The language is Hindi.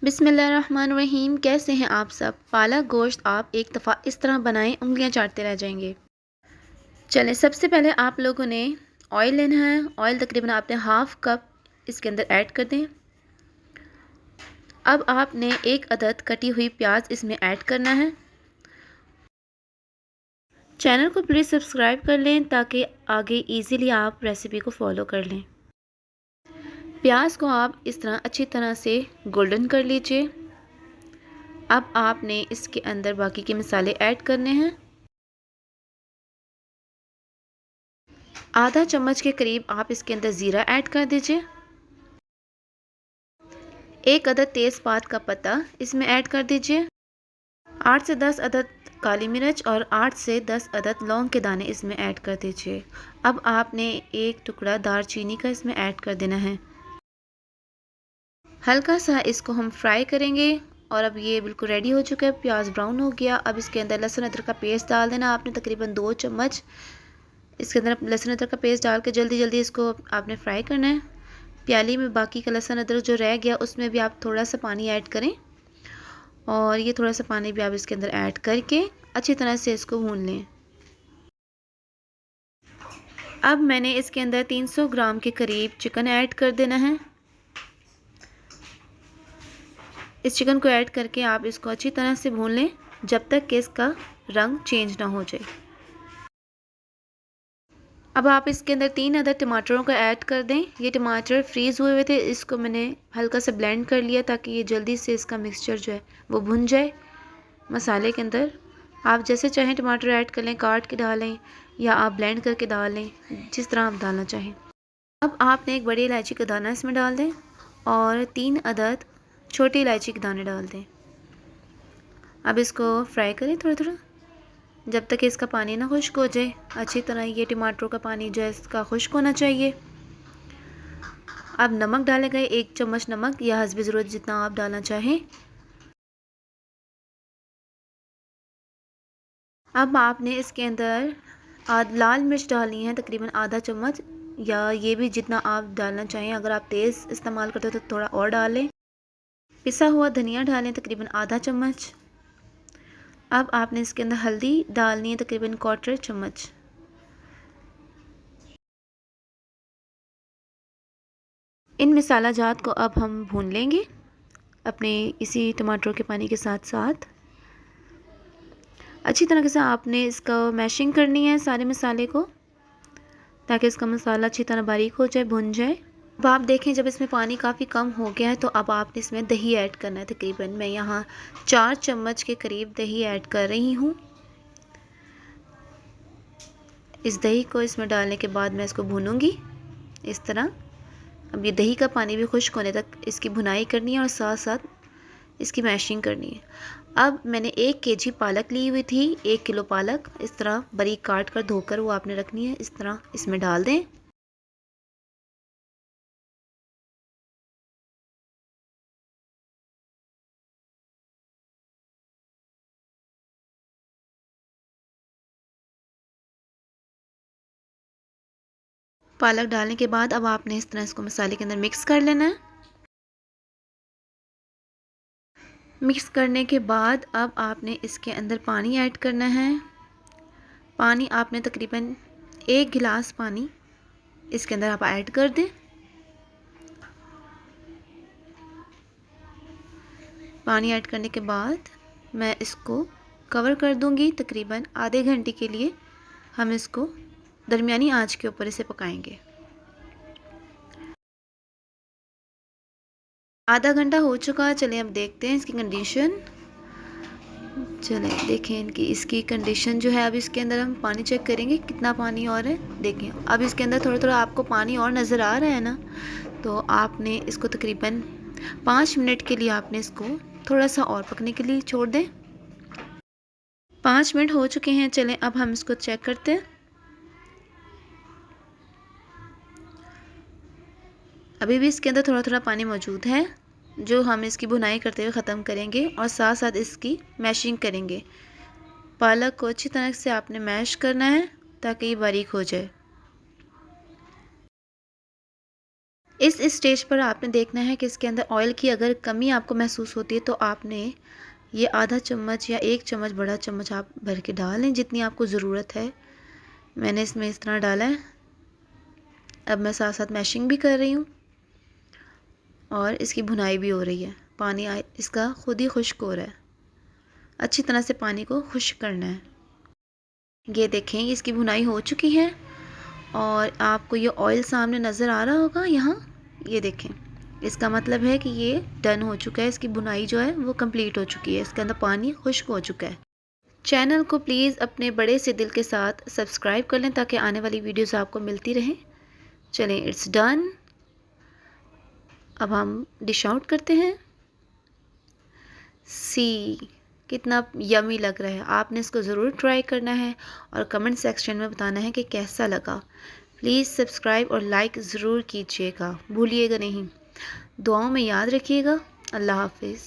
बिस्मिल्लाहिर्रहमानिर्रहीम। कैसे हैं आप सब। पालक गोश्त आप एक दफ़ा इस तरह बनाएं, उंगलियां चाटते रह जाएंगे। चलें, सबसे पहले आप लोगों ने ऑयल लेना है। ऑयल तकरीबन आपने हाफ़ कप इसके अंदर ऐड कर दें। अब आपने एक अदद कटी हुई प्याज इसमें ऐड करना है। चैनल को प्लीज़ सब्सक्राइब कर लें ताकि आगे इजीली आप रेसिपी को फॉलो कर लें। प्याज को आप इस तरह अच्छी तरह से गोल्डन कर लीजिए। अब आपने इसके अंदर बाकी के मसाले ऐड करने हैं। आधा चम्मच के करीब आप इसके अंदर ज़ीरा ऐड कर दीजिए। एक अदद तेज़पात का पत्ता इसमें ऐड कर दीजिए। 8 से 10 अदद काली मिर्च और 8 से 10 अदद लौंग के दाने इसमें ऐड कर दीजिए। अब आपने एक टुकड़ा दालचीनी का इसमें ऐड कर देना है। हल्का सा इसको हम फ्राई करेंगे और अब ये बिल्कुल रेडी हो चुका है। प्याज ब्राउन हो गया। अब इसके अंदर लहसुन अदरक का पेस्ट डाल देना आपने, तकरीबन 2 चम्मच इसके अंदर लहसुन अदरक का पेस्ट डाल के जल्दी जल्दी इसको आपने फ्राई करना है। प्याली में बाकी का लहसुन अदरक जो रह गया उसमें भी आप थोड़ा सा पानी ऐड करें और ये थोड़ा सा पानी भी आप इसके अंदर ऐड करके अच्छी तरह से इसको भून लें। अब मैंने इसके अंदर 300 ग्राम के करीब चिकन ऐड कर देना है। इस चिकन को ऐड करके आप इसको अच्छी तरह से भून लें जब तक कि इसका रंग चेंज ना हो जाए। अब आप इसके अंदर 3 अदद टमाटरों का ऐड कर दें। ये टमाटर फ्रीज़ हुए हुए थे, इसको मैंने हल्का सा ब्लेंड कर लिया ताकि ये जल्दी से इसका मिक्सचर जो है वो भुन जाए मसाले के अंदर। आप जैसे चाहें टमाटर ऐड कर लें, काट के डालें या आप ब्लेंड करके डाल लें, जिस तरह आप डालना चाहें। अब आपने एक बड़ी इलायची का दाना इसमें डाल दें और 3 अदद छोटी इलायची के दाने डाल दें। अब इसको फ्राई करें थोड़ा थोड़ा जब तक इसका पानी ना खुश्क हो जाए। अच्छी तरह ये टमाटरों का पानी जो है इसका खुश्क होना चाहिए। अब नमक डाले गए, 1 चम्मच नमक या हस्बे ज़रूरत जितना आप डालना चाहें। अब आपने इसके अंदर लाल मिर्च डालनी है, तकरीबन आधा चम्मच या ये भी जितना आप डालना चाहें। अगर आप तेज़ इस्तेमाल करते हो तो थोड़ा और डालें। पिसा हुआ धनिया डालें, तकरीबन आधा चम्मच। अब आपने इसके अंदर हल्दी डालनी है, तकरीबन 1/4 चम्मच। इन मसाला जात को अब हम भून लेंगे अपने इसी टमाटरों के पानी के साथ साथ। अच्छी तरह से आपने इसका मैशिंग करनी है सारे मसाले को ताकि इसका मसाला अच्छी तरह बारीक हो जाए, भुन जाए। अब आप देखें जब इसमें पानी काफ़ी कम हो गया है तो अब आपने इसमें दही ऐड करना है। तकरीबन मैं यहाँ 4 चम्मच के करीब दही ऐड कर रही हूँ। इस दही को इसमें डालने के बाद मैं इसको भूनूंगी इस तरह। अब ये दही का पानी भी खुश्क होने तक इसकी भुनाई करनी है और साथ साथ इसकी मैशिंग करनी है। अब मैंने 1 केजी पालक ली हुई थी, 1 किलो पालक इस तरह बारीक काट कर धोकर वो आपने रखनी है। इस तरह इसमें डाल दें। पालक डालने के बाद अब आपने इस तरह इसको मसाले के अंदर मिक्स कर लेना है। मिक्स करने के बाद अब आपने इसके अंदर पानी ऐड करना है। पानी आपने तकरीबन 1 गिलास पानी इसके अंदर आप ऐड कर दें। पानी ऐड करने के बाद मैं इसको कवर कर दूंगी। तकरीबन आधे घंटे के लिए हम इसको दरमियानी आंच के ऊपर इसे पकाएंगे। आधा घंटा हो चुका। चलें अब देखते हैं इसकी कंडीशन। चलें देखें इनकी इसकी कंडीशन जो है। अब इसके अंदर हम पानी चेक करेंगे कितना पानी और है। देखें अब इसके अंदर थोड़ा थोड़ा आपको पानी और नज़र आ रहा है ना, तो आपने इसको तकरीबन 5 मिनट के लिए आपने इसको थोड़ा सा और पकने के लिए छोड़ दें। 5 मिनट हो चुके हैं। चलें अब हम इसको चेक करते हैं। अभी भी इसके अंदर थोड़ा थोड़ा पानी मौजूद है जो हम इसकी भुनाई करते हुए ख़त्म करेंगे और साथ साथ इसकी मैशिंग करेंगे। पालक को अच्छी तरह से आपने मैश करना है ताकि ये बारीक हो जाए। इस स्टेज पर आपने देखना है कि इसके अंदर ऑयल की अगर कमी आपको महसूस होती है तो आपने ये आधा चम्मच या 1 चम्मच बड़ा चम्मच आप भर के डाल लें जितनी आपको ज़रूरत है। मैंने इसमें इस तरह डाला है। अब मैं साथ साथ मैशिंग भी कर रही हूँ और इसकी भुनाई भी हो रही है। पानी इसका खुद ही खुश्क हो रहा है। अच्छी तरह से पानी को खुश्क करना है। ये देखें इसकी भुनाई हो चुकी है और आपको ये ऑयल सामने नज़र आ रहा होगा यहाँ। ये देखें, इसका मतलब है कि ये डन हो चुका है। इसकी भुनाई जो है वो कंप्लीट हो चुकी है। इसके अंदर पानी खुश्क हो चुका है। चैनल को प्लीज़ अपने बड़े से दिल के साथ सब्सक्राइब कर लें ताकि आने वाली वीडियोस आपको मिलती रहें। चलें, इट्स डन। अब हम डिश आउट करते हैं। सी कितना यमी लग रहा है। आपने इसको ज़रूर ट्राई करना है और कमेंट सेक्शन में बताना है कि कैसा लगा। प्लीज़ सब्सक्राइब और लाइक ज़रूर कीजिएगा, भूलिएगा नहीं। दुआओं में याद रखिएगा। अल्लाह हाफिज़।